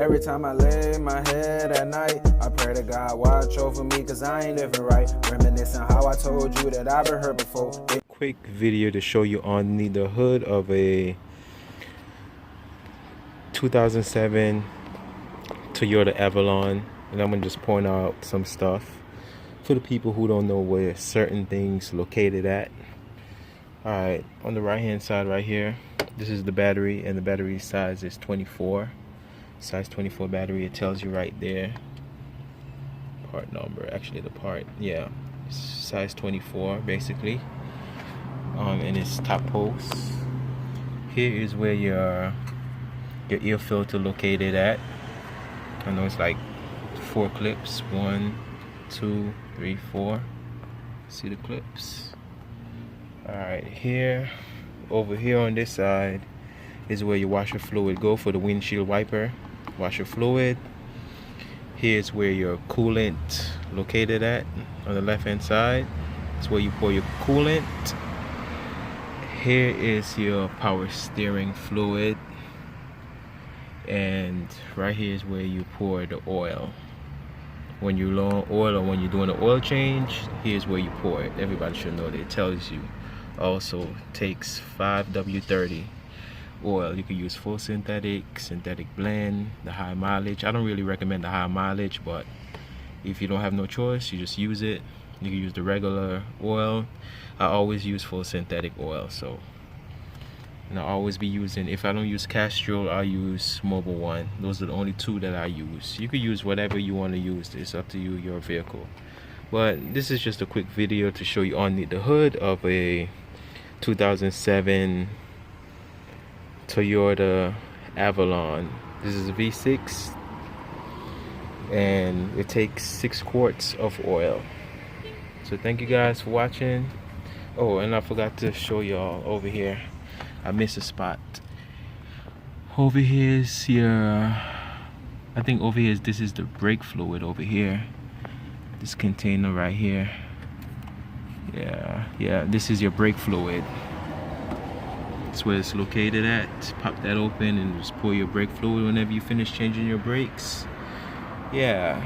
Every time I lay my head at night, I pray to God watch over me, cause I ain't living right. Reminiscing how I told you that I've been hurt before. Quick video to show you on the hood of a 2007 Toyota Avalon, and I'm gonna just point out some stuff for the people who don't know where certain things located at. Alright, on the right hand side right here, this is the battery, and the battery size is 24. Size 24 battery. It tells you right there. Part number, actually the part, yeah, size 24 basically. And it's top post. Here is where your ear filter located at. I know it's like 4 clips. 1, 2, 3, 4. See the clips? Alright, here, over here on this side is where your washer fluid go for the windshield wiper. Washer fluid. Here's where your coolant located at on the left hand side. It's where you pour your coolant. Here is your power steering fluid, and right here is where you pour the oil. When you're low on oil or when you're doing an oil change, here's where you pour it. Everybody should know that. It tells you. Also takes 5W30 oil. You can use full synthetic blend, the high mileage. I don't really recommend the high mileage, but if you don't have no choice, you just use it. You can use the regular oil. I always use full synthetic oil, so, and I'll always be using, if I don't use Castrol, I'll use Mobile One. Those are the only two that I use. You can use whatever you want to use. It's up to you, your vehicle. But this is just a quick video to show you on the hood of a 2007 Toyota Avalon. This is a V6, and it takes 6 quarts of oil. So thank you guys for watching. Oh, and I forgot to show y'all over here. I missed a spot. Over here is your, I think over here is, this is the brake fluid over here. This container right here. Yeah, this is your brake fluid. That's where it's located at. Pop that open and just pour your brake fluid whenever you finish changing your brakes. Yeah.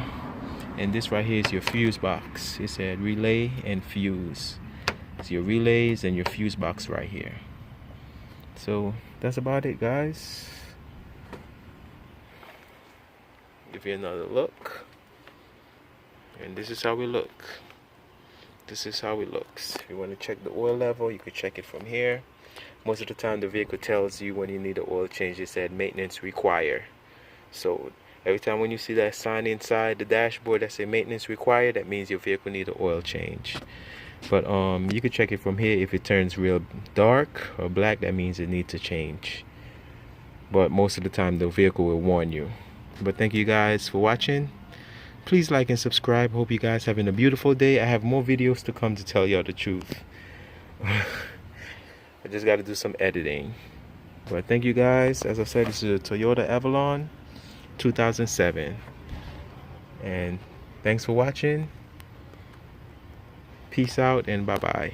And this right here is your fuse box. It said relay and fuse. It's your relays and your fuse box right here. So that's about it, guys. Give you another look. And this is how it look. This is how it looks. If you want to check the oil level, you can check it from here. Most of the time the vehicle tells you when you need an oil change. It said maintenance required. So every time when you see that sign inside the dashboard that says maintenance required, that means your vehicle needs an oil change. But you can check it from here. If it turns real dark or black, that means it needs to change. But most of the time the vehicle will warn you. But thank you guys for watching. Please like and subscribe. Hope you guys having a beautiful day. I have more videos to come to tell y'all the truth. I just got to do some editing. But thank you guys. As I said, this is a Toyota Avalon 2007. And thanks for watching. Peace out and bye-bye.